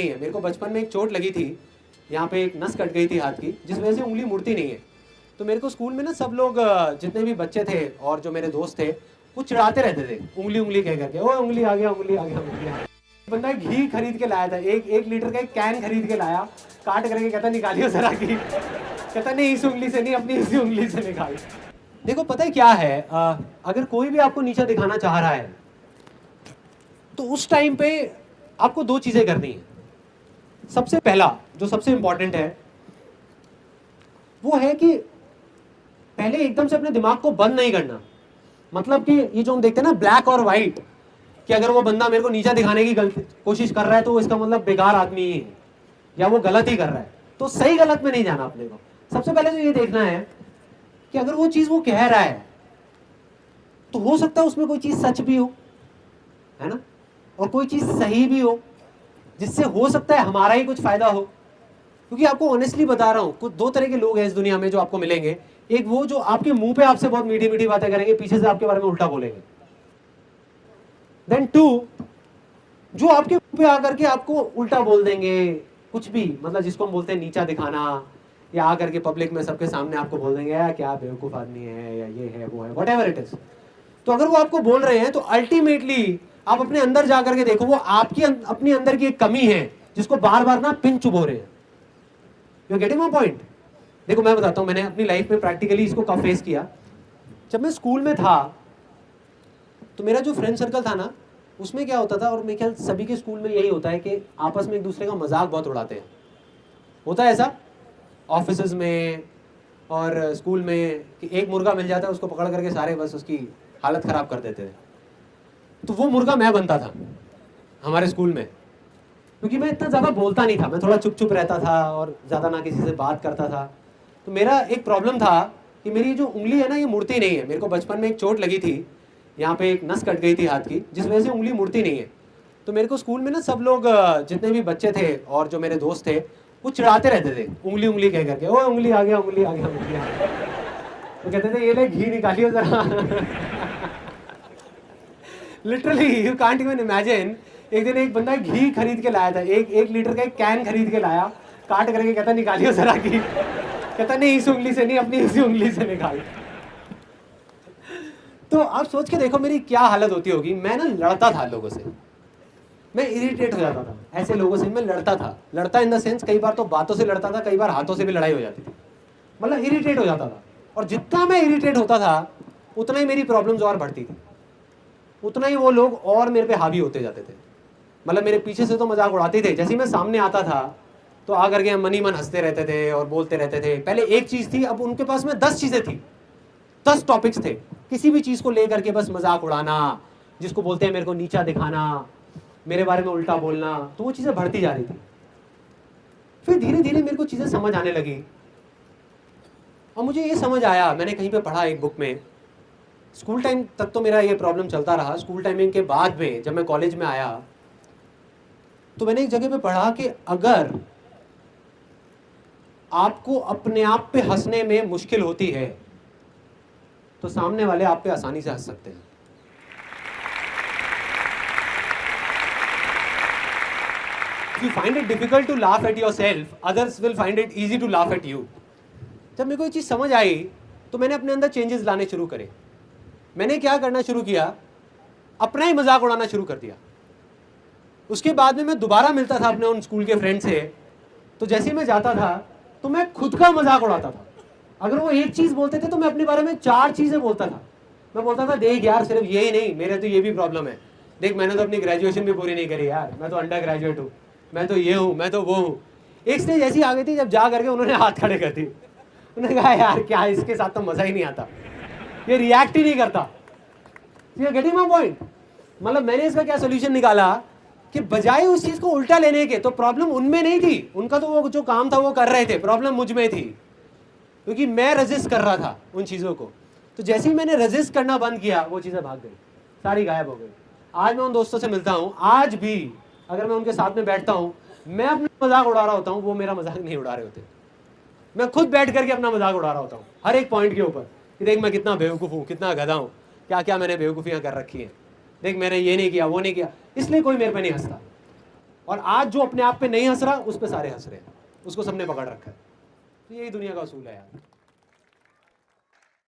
नहीं है। मेरे को बचपन में एक चोट लगी थी, यहाँ पे एक नस कट गई थी हाथ की, जिस वजह से उंगली मुड़ती नहीं है। तो मेरे को स्कूल में ना सब लोग जितने भी बच्चे थे और जो मेरे दोस्त थे वो चिढ़ाते रहते थे उंगली उंगली कह करके, ओ उंगली आ गया उंगली आ गया उंगली आ गया। बंदा घी खरीद के लाया था, एक लीटर का एक कैन खरीद के लाया, काट करके कहता निकालियो जरा घी, कहता नहीं इस उंगली से नहीं अपनी इसी उंगली से निकाल। देखो पता है क्या है, अगर कोई भी आपको नीचा दिखाना चाह रहा है तो उस टाइम पे आपको दो चीजें करनी है। सबसे पहला जो सबसे इंपॉर्टेंट है वो है कि पहले एकदम से अपने दिमाग को बंद नहीं करना। मतलब कि ये जो हम देखते हैं ना ब्लैक और व्हाइट, कि अगर वो बंदा मेरे को नीचा दिखाने की कोशिश कर रहा है तो इसका मतलब बेकार आदमी ही है या वो गलत ही कर रहा है। तो सही गलत में नहीं जाना अपने को। सबसे पहले तो ये देखना है कि अगर वो चीज वो कह रहा है तो हो सकता है उसमें कोई चीज सच भी हो, है ना, और कोई चीज सही भी हो, जिससे हो सकता है हमारा ही कुछ फायदा हो। क्योंकि आपको ऑनेस्टली बता रहा हूं, कुछ दो तरह के लोग हैं इस दुनिया में जो आपको मिलेंगे। एक वो जो आपके मुंह पे आपसे बहुत मीठी मीठी बातें करेंगे, पीछे से आपके बारे में उल्टा बोलेंगे। देन टू, जो आपके मुंह पे आकर के आपको उल्टा बोल देंगे कुछ भी, मतलब जिसको हम बोलते हैं नीचा दिखाना, या आकर के पब्लिक में सबके सामने आपको बोल देंगे यार क्या बेवकूफ आदमी है, या ये है वो है, व्हाटएवर इट इज। तो अगर वो आपको बोल रहे हैं तो अल्टीमेटली आप अपने अंदर जाकर के देखो, वो आपकी अपनी अंदर की एक कमी है जिसको बार बार ना पिन चुभो रहे हैं। You are getting my point? देखो मैं बताता हूं, मैंने अपनी लाइफ में प्रैक्टिकली इसको कब फेस किया। जब मैं स्कूल में था तो मेरा जो फ्रेंड सर्कल था ना, उसमें क्या होता था, और मेरे ख्याल सभी के स्कूल में यही होता है कि आपस में एक दूसरे का मजाक बहुत उड़ाते हैं। होता है ऐसा ऑफिस में और स्कूल में कि एक मुर्गा मिल जाता है, उसको पकड़ करके सारे बस उसकी हालत खराब कर देते थे। तो वो मुर्गा मैं बनता था हमारे स्कूल में, क्योंकि मैं इतना ज़्यादा बोलता नहीं था, मैं थोड़ा चुप चुप रहता था और ज़्यादा ना किसी से बात करता था। तो मेरा एक प्रॉब्लम था कि मेरी जो उंगली है ना ये मुड़ती नहीं है। मेरे को बचपन में एक चोट लगी थी, यहाँ पे एक नस कट गई थी हाथ की, जिस वजह से उंगली मुड़ती नहीं है। तो मेरे को स्कूल में ना सब लोग जितने भी बच्चे थे और जो मेरे दोस्त थे वो चिढ़ाते रहते थे उंगली उंगली कह करके, ओ उंगली आ गया उंगली आ गया उंगली आ गया। तो कहते थे ये ले घी निकालियो जरा। Literally you can't even imagine. एक दिन एक बंदा घी खरीद के लाया था, एक लीटर का एक कैन खरीद के लाया, काट करके कहता निकालियो जरा घी, कहता नहीं इस उंगली से नहीं अपनी इसी उंगली से निकाल। तो आप सोच के देखो मेरी क्या हालत होती होगी। मैं ना लड़ता था लोगों से, मैं इरिटेट हो जाता था ऐसे लोगों से। मैं लड़ता था, लड़ता इन द सेंस कई बार तो बातों से लड़ता था, कई बार हाथों से भी लड़ाई हो जाती थी। मतलब इरिटेट हो जाता था, और जितना मैं इरिटेट होता था उतना ही मेरी प्रॉब्लम्स और बढ़ती थी, उतना ही वो लोग और मेरे पे हावी होते जाते थे। मतलब मेरे पीछे से तो मजाक उड़ाते थे, जैसे ही मैं सामने आता था तो आकर के मन ही मन हंसते रहते थे और बोलते रहते थे। पहले एक चीज़ थी, अब उनके पास में 10 चीज़ें थी, 10 टॉपिक्स थे, किसी भी चीज़ को लेकर के बस मजाक उड़ाना, जिसको बोलते हैं मेरे को नीचा दिखाना, मेरे बारे में उल्टा बोलना। तो वो चीज़ें बढ़ती जा रही थी। फिर धीरे धीरे मेरे को चीज़ें समझ आने लगी, और मुझे ये समझ आया, मैंने कहीं पे पढ़ा एक बुक में। स्कूल टाइम तक तो मेरा ये प्रॉब्लम चलता रहा। स्कूल टाइमिंग के बाद में जब मैं कॉलेज में आया तो मैंने एक जगह पे पढ़ा कि अगर आपको अपने आप पे हंसने में मुश्किल होती है तो सामने वाले आप पे आसानी से हंस सकते हैं। If you find it difficult to laugh at yourself, others will find it easy to laugh at you. जब मेरे को ये चीज़ समझ आई तो मैंने अपने अंदर चेंजेस लाने शुरू करे। मैंने क्या करना शुरू किया, अपना ही मजाक उड़ाना शुरू कर दिया। उसके बाद में मैं दोबारा मिलता था अपने उन स्कूल के फ्रेंड से, तो जैसे ही मैं जाता था तो मैं खुद का मजाक उड़ाता था। अगर वो एक चीज़ बोलते थे तो मैं अपने बारे में 4 चीज़ें बोलता था। मैं बोलता था देख यार सिर्फ यही नहीं, मेरे तो ये भी प्रॉब्लम है, देख मैंने तो अपनी ग्रेजुएशन भी पूरी नहीं करी यार, मैं तो अंडर ग्रेजुएट हूँ, मैं तो ये हूँ, मैं तो वो हूँ। एक स्टेज ऐसी आ गई थी जब जा करके उन्होंने हाथ खड़े कर दिए। उन्होंने कहा यार क्या इसके साथ तो मज़ा ही नहीं आता, ये रिएक्ट ही नहीं करता। Getting my point? मतलब मैंने इसका क्या सोल्यूशन निकाला कि बजाय उस चीज़ को उल्टा लेने के, तो प्रॉब्लम उनमें नहीं थी, उनका तो वो जो काम था वो कर रहे थे, प्रॉब्लम मुझ में थी, क्योंकि मैं रेजिस्ट कर रहा था उन चीज़ों को। तो जैसे ही मैंने रेजिस्ट करना बंद किया वो चीज़ें भाग गई, सारी गायब हो गई। आज मैं उन दोस्तों से मिलता हूँ, आज भी अगर मैं उनके साथ में बैठता हूँ, मैं अपना मजाक उड़ा रहा होता हूँ, वो मेरा मजाक नहीं उड़ा रहे होते। मैं खुद बैठ करके अपना मजाक उड़ा रहा होता हूँ हर एक पॉइंट के ऊपर कि देख मैं कितना बेवकूफ़ हूँ, कितना गधा हूँ, क्या मैंने बेवकूफ़ियाँ कर रखी हैं, देख मैंने ये नहीं किया वो नहीं किया, इसलिए कोई मेरे पे नहीं हंसता। और आज जो अपने आप पे नहीं हंस रहा उस पे सारे हंस रहे हैं, उसको सबने पकड़ रखा है। तो यही दुनिया का असूल है यार।